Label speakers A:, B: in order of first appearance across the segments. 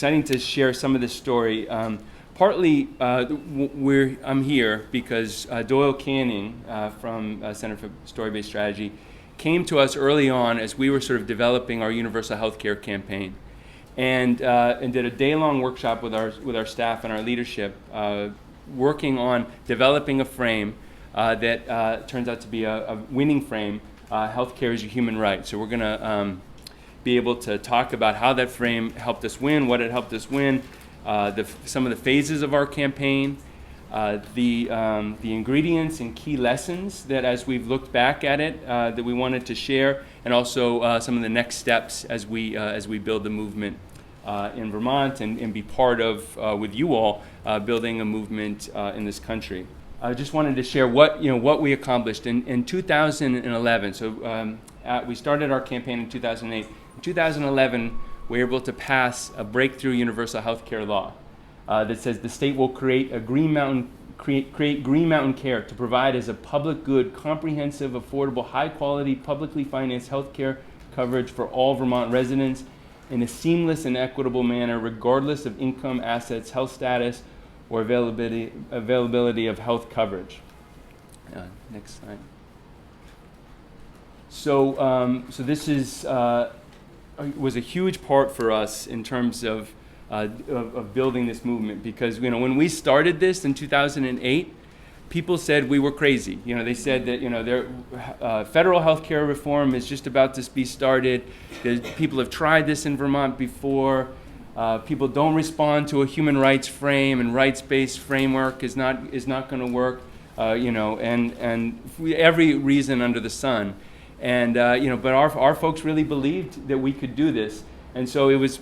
A: exciting to share some of this story. Partly, I'm here because Doyle Canning from Center for Story-Based Strategy came to us early on as we were sort of developing our universal healthcare campaign, and did a day-long workshop with our staff and our leadership, working on developing a frame that turns out to be a winning frame. Healthcare is a human right. So we're going to be able to talk about how that frame helped us win, what it helped us win, some of the phases of our campaign, the ingredients and key lessons that, as we've looked back at it, that we wanted to share, and also some of the next steps as we build the movement in Vermont and be part of, with you all, building a movement in this country. I just wanted to share what we accomplished in 2011. So we started our campaign in 2008. In 2011, we were able to pass a breakthrough universal health care law that says the state will create Green Mountain Care to provide as a public good, comprehensive, affordable, high-quality, publicly financed health care coverage for all Vermont residents in a seamless and equitable manner, regardless of income, assets, health status, or availability of health coverage. Next slide. So this was a huge part for us in terms of building this movement, because when we started this in 2008, people said we were crazy. They said that federal health care reform is just about to be started. People have tried this in Vermont before. People don't respond to a human rights frame, and rights-based framework is not going to work. Every reason under the sun. And but our folks really believed that we could do this, and so it was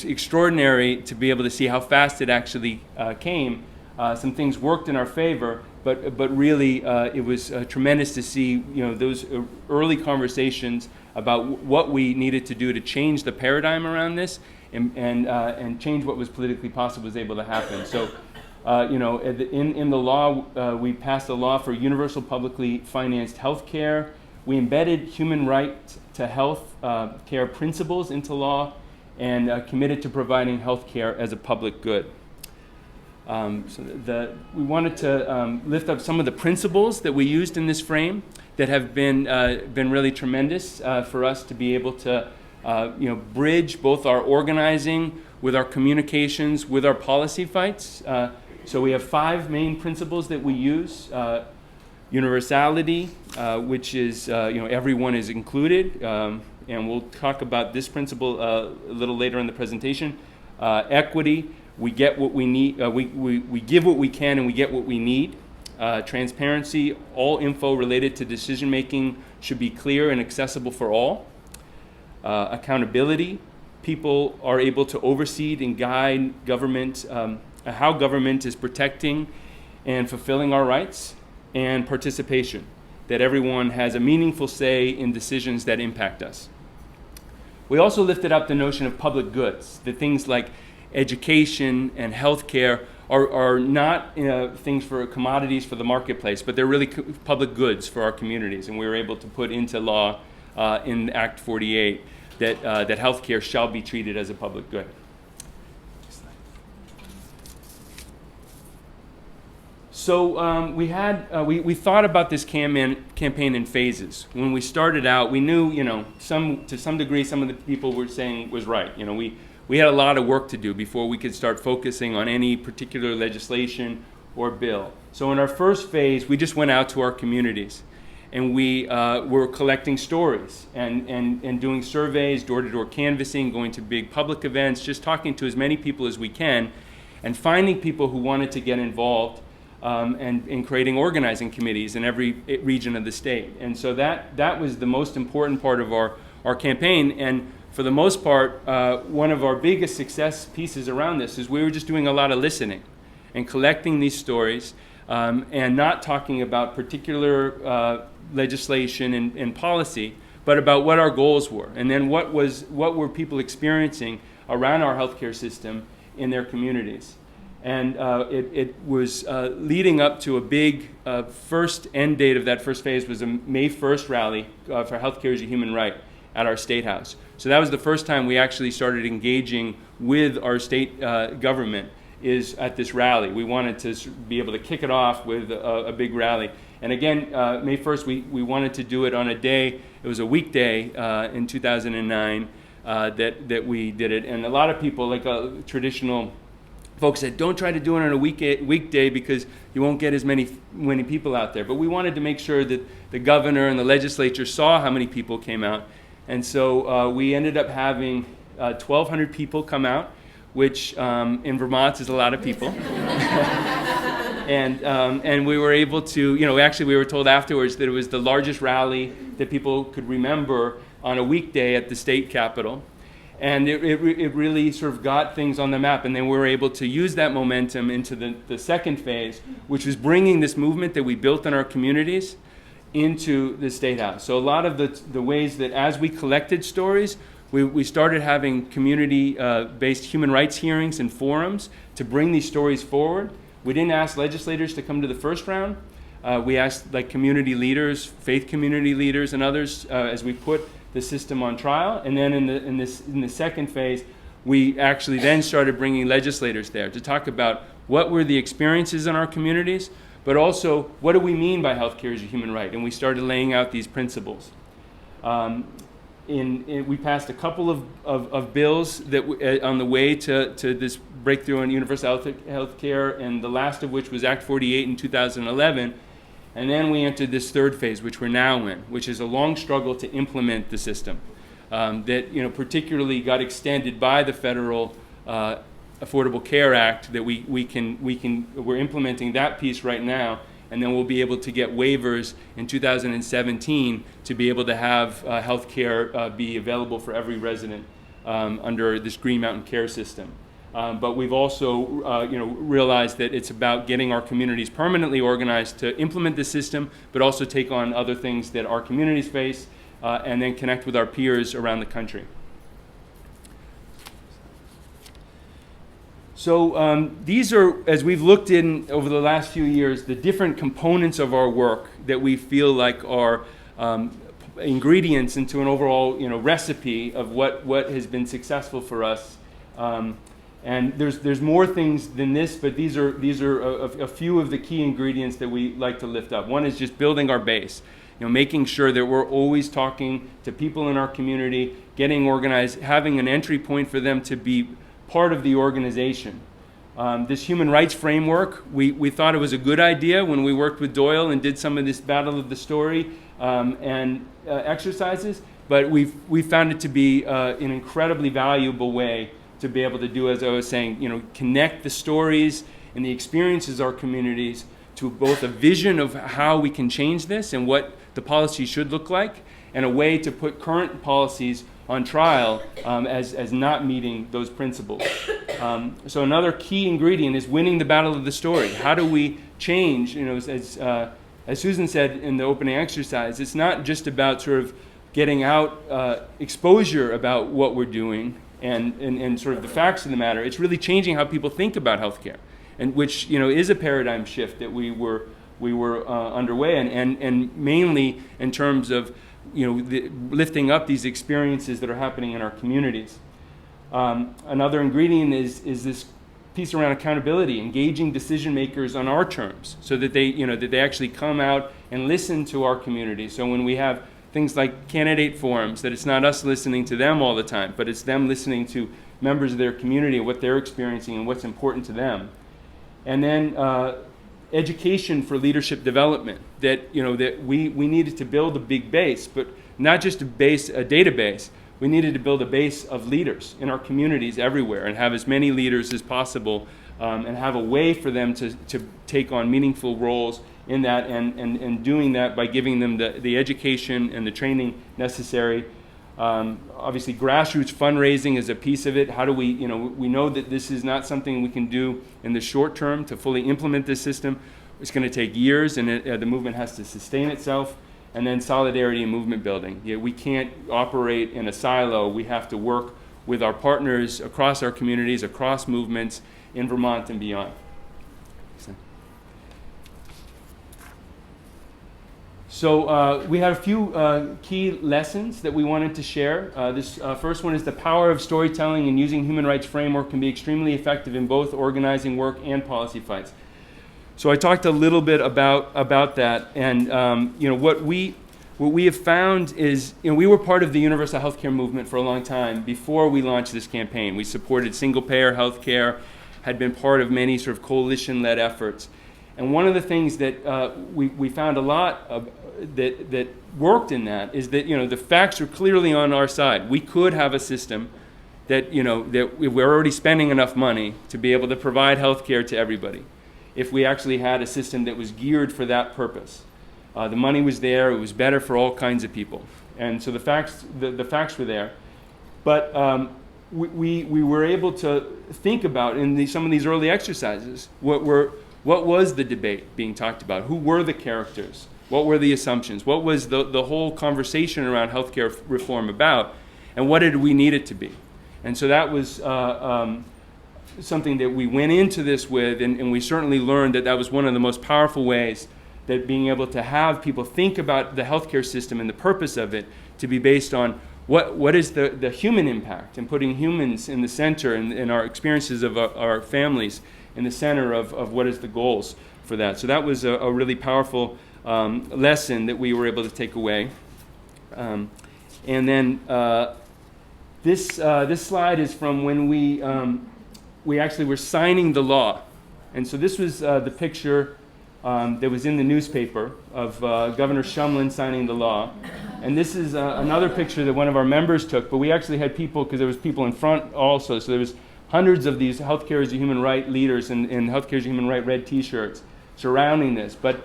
A: extraordinary to be able to see how fast it actually came. Some things worked in our favor, but really it was tremendous to see those early conversations about what we needed to do to change the paradigm around this and change what was politically possible was able to happen. So. In the law, we passed a law for universal publicly financed health care. We embedded human right to health care principles into law, and committed to providing health care as a public good. We wanted to lift up some of the principles that we used in this frame that have been really tremendous for us to be able to bridge both our organizing with our communications, with our policy fights. So we have 5 main principles that we use. Universality, which is everyone is included, and we'll talk about this principle a little later in the presentation. Equity, we get what we need. We give what we can, and we get what we need. Transparency, all info related to decision making should be clear and accessible for all. Accountability, people are able to oversee and guide government, how government is protecting and fulfilling our rights. And participation, that everyone has a meaningful say in decisions that impact us. We also lifted up the notion of public goods, that things like education and healthcare are not things for commodities for the marketplace, but they're really public goods for our communities. And we were able to put into law in Act 48 that healthcare shall be treated as a public good. So we thought about this campaign in phases. When we started out, we knew, to some degree, some of the people were saying was right. We had a lot of work to do before we could start focusing on any particular legislation or bill. So in our first phase, we just went out to our communities, and we were collecting stories and doing surveys, door-to-door canvassing, going to big public events, just talking to as many people as we can, and finding people who wanted to get involved. And creating organizing committees in every region of the state. And so that was the most important part of our campaign. And for the most part, one of our biggest success pieces around this is we were just doing a lot of listening and collecting these stories and not talking about particular legislation and policy, but about what our goals were. And then what were people experiencing around our healthcare system in their communities. And it was leading up to a big first end date of that first phase was a May 1st rally for healthcare as a human right. at our State House. So that was the first time we actually started engaging with our state government, is at this rally. We wanted to be able to kick it off with a big rally. And again, May 1st, we wanted to do it on a day, it was a weekday in 2009 that we did it. And a lot of people, like traditional folks, said, don't try to do it on a weekday because you won't get as many people out there. But we wanted to make sure that the governor and the legislature saw how many people came out. And so we ended up having 1,200 people come out, which in Vermont is a lot of people. And we were able to, actually we were told afterwards that it was the largest rally that people could remember on a weekday at the state capitol. And it really sort of got things on the map. And then we were able to use that momentum into the second phase, which was bringing this movement that we built in our communities into the State House. So a lot of the ways that as we collected stories, we started having community-based human rights hearings and forums to bring these stories forward. We didn't ask legislators to come to the first round. We asked community leaders, faith community leaders and others as we put the system on trial. And then in the second phase, we actually then started bringing legislators there to talk about what were the experiences in our communities, but also what do we mean by healthcare as a human right? And we started laying out these principles. We passed a couple of bills that on the way to this breakthrough in universal health care, and the last of which was Act 48 in 2011. And then we entered this third phase, which we're now in, which is a long struggle to implement the system that particularly got extended by the federal Affordable Care Act. That we're implementing that piece right now, and then we'll be able to get waivers in 2017 to be able to have health care be available for every resident under this Green Mountain Care system. But we've also realized that it's about getting our communities permanently organized to implement the system, but also take on other things that our communities face, and then connect with our peers around the country. So these are, as we've looked in over the last few years, the different components of our work that we feel like are ingredients into an overall recipe of what has been successful for us. And there's more things than this, but these are a few of the key ingredients that we like to lift up. One is just building our base, making sure that we're always talking to people in our community, getting organized, having an entry point for them to be part of the organization. This human rights framework, we thought it was a good idea when we worked with Doyle and did some of this Battle of the Story and exercises, but we found it to be an incredibly valuable way to be able to do, as I was saying, connect the stories and the experiences of our communities to both a vision of how we can change this and what the policy should look like, and a way to put current policies on trial as not meeting those principles. So another key ingredient is winning the battle of the story. How do we change? As Susan said in the opening exercise, it's not just about sort of getting out exposure about what we're doing and sort of the facts of the matter. It's really changing how people think about healthcare, and which is a paradigm shift that we were underway in, and mainly in terms of lifting up these experiences that are happening in our communities. Another ingredient is this piece around accountability, engaging decision makers on our terms, so that they actually come out and listen to our community. So when we have things like candidate forums, that it's not us listening to them all the time, but it's them listening to members of their community and what they're experiencing and what's important to them. And then education for leadership development, that we needed to build a big base, but not just a database. We needed to build a base of leaders in our communities everywhere, and have as many leaders as possible, and have a way for them to take on meaningful roles in that, and doing that by giving them the education and the training necessary. Obviously, grassroots fundraising is a piece of it. How do we know that this is not something we can do in the short term to fully implement this system. It's going to take years, and the movement has to sustain itself. And then solidarity and movement building. We can't operate in a silo. We have to work with our partners across our communities, across movements in Vermont and beyond. So we had a few key lessons that we wanted to share. This first one is the power of storytelling and using human rights framework can be extremely effective in both organizing work and policy fights. So I talked a little bit about that, and what we have found is, we were part of the universal healthcare movement for a long time before we launched this campaign. We supported single-payer healthcare, had been part of many sort of coalition-led efforts. And one of the things that we found a lot of that worked in that is that the facts are clearly on our side. We could have a system that that we're already spending enough money to be able to provide healthcare to everybody, if we actually had a system that was geared for that purpose. The money was there; it was better for all kinds of people, and so the facts were there. But we were able to think about in some of these early exercises what was the debate being talked about? Who were the characters? What were the assumptions? What was the whole conversation around healthcare reform about? And what did we need it to be? And so that was something that we went into this with, and we certainly learned that was one of the most powerful ways that being able to have people think about the healthcare system and the purpose of it to be based on what is the human impact, and putting humans in the center and our experiences of our families in the center of what is the goals for that. So that was a really powerful lesson that we were able to take away. And then this slide is from when we actually were signing the law. And so this was the picture that was in the newspaper of Governor Shumlin signing the law. And this is another picture that one of our members took, but we actually had people, because there was people in front also, so there was hundreds of these healthcare as a human right leaders in healthcare as a human right red t-shirts surrounding this. But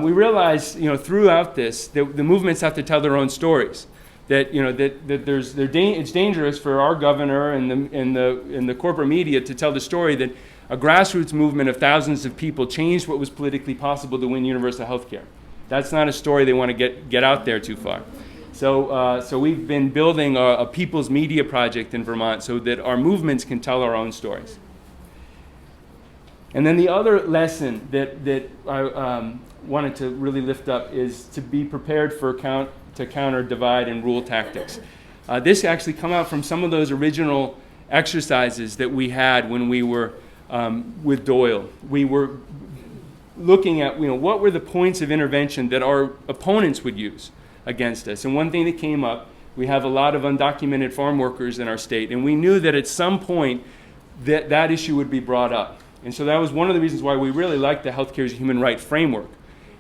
A: we realized, throughout this, that the movements have to tell their own stories. That it's dangerous for our governor and the corporate media to tell the story that a grassroots movement of thousands of people changed what was politically possible to win universal health care. That's not a story they want to get out there too far. So we've been building a people's media project in Vermont so that our movements can tell our own stories. And then the other lesson that I wanted to really lift up is to be prepared to counter divide and rule tactics. This actually come out from some of those original exercises that we had when we were with Doyle. We were looking at what were the points of intervention that our opponents would use against us. And one thing that came up, we have a lot of undocumented farm workers in our state, and we knew that at some point that issue would be brought up. And so that was one of the reasons why we really liked the healthcare as a human right framework.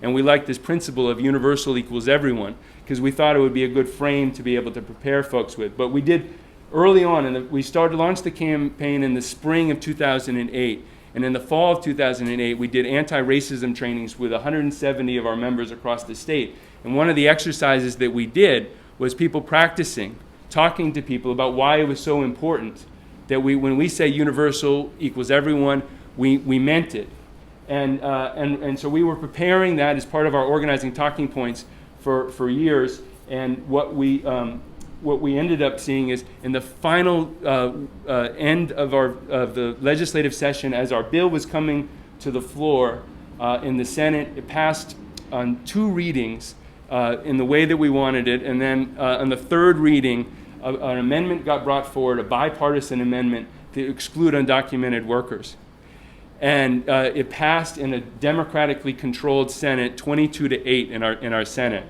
A: And we liked this principle of universal equals everyone, because we thought it would be a good frame to be able to prepare folks with. But we did early on, and we launched the campaign in the spring of 2008. And in the fall of 2008, we did anti-racism trainings with 170 of our members across the state. And one of the exercises that we did was people practicing, talking to people about why it was so important that when we say universal equals everyone, we meant it. And so we were preparing that as part of our organizing talking points for years. And what we ended up seeing is in the final end of the legislative session, as our bill was coming to the floor in the Senate, it passed on 2 readings in the way that we wanted it. And then on the 3rd reading, an amendment got brought forward, a bipartisan amendment to exclude undocumented workers. And it passed in a democratically controlled Senate, 22-8 in our Senate.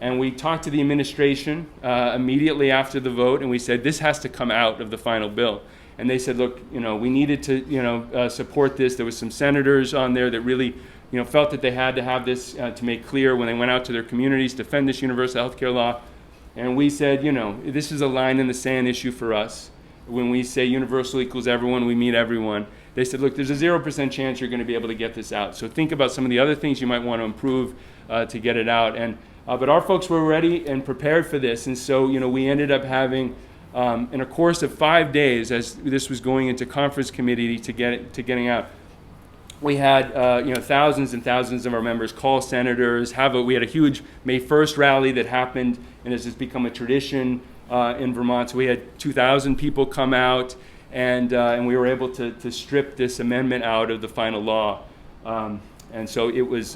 A: And we talked to the administration immediately after the vote, and we said, this has to come out of the final bill. And they said, look, we needed to, support this. There was some senators on there that really, felt that they had to have this to make clear when they went out to their communities to defend this universal health care law. And we said, this is a line in the sand issue for us. When we say universal equals everyone, we mean everyone. They said, look, there's a 0% chance you're going to be able to get this out. So think about some of the other things you might want to improve to get it out. But our folks were ready and prepared for this. And so, we ended up having, in a course of 5 days, as this was going into conference committee to getting out, we had thousands and thousands of our members call senators. We had a huge May 1st rally that happened, and it's just become a tradition in Vermont. So we had 2,000 people come out, and we were able to strip this amendment out of the final law. And so it was,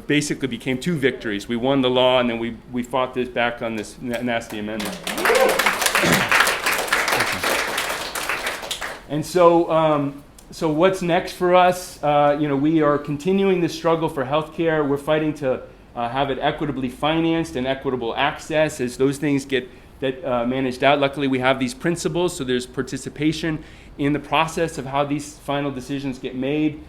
A: basically became two victories. We won the law, and then we fought this back on this nasty amendment. And so, so what's next for us? We are continuing the struggle for healthcare. We're fighting to have it equitably financed and equitable access as those things get managed out. Luckily, we have these principles, so there's participation in the process of how these final decisions get made.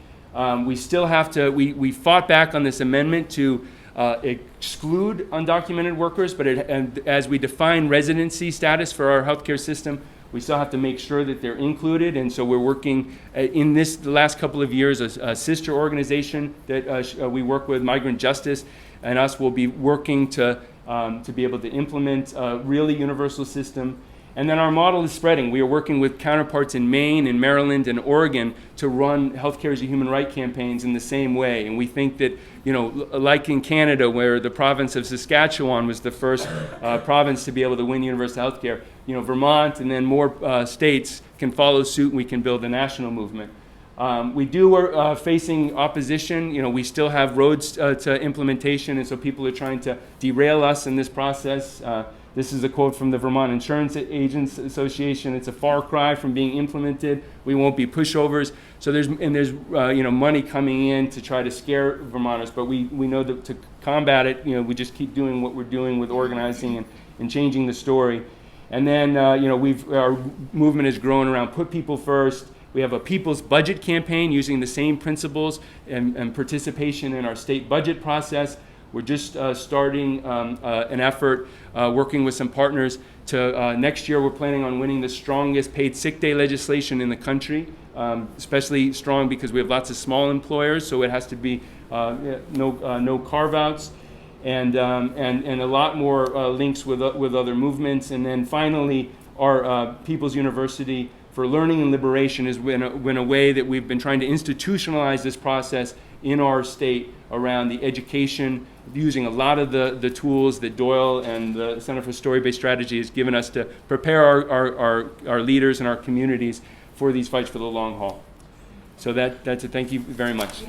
A: We still have to, we fought back on this amendment to exclude undocumented workers, but and as we define residency status for our healthcare system, we still have to make sure that they're included, and so we're working in the last couple of years, a sister organization that we work with, Migrant Justice, and us will be working to be able to implement a really universal system. And then our model is spreading. We are working with counterparts in Maine, in Maryland, and Oregon to run healthcare as a human right campaigns in the same way. And we think that, like in Canada, where the province of Saskatchewan was the first province to be able to win universal healthcare, Vermont and then more states can follow suit, and we can build a national movement. We are facing opposition. We still have roads to implementation, and so people are trying to derail us in this process. This is a quote from the Vermont Insurance Agents Association. It's a far cry from being implemented. We won't be pushovers. So there's money coming in to try to scare Vermonters, but we know that to combat it, we just keep doing what we're doing with organizing and changing the story. And then our movement has grown around put people first. We have a people's budget campaign using the same principles and participation in our state budget process. We're just starting an effort working with some partners to next year we're planning on winning the strongest paid sick day legislation in the country, especially strong because we have lots of small employers, so it has to be no carve-outs, and a lot more links with other movements. And then finally, our People's University for Learning and Liberation has been a way that we've been trying to institutionalize this process in our state around the education, using a lot of the tools that Doyle and the Center for Story-Based Strategy has given us to prepare our leaders and our communities for these fights for the long haul. So that's it. Thank you very much.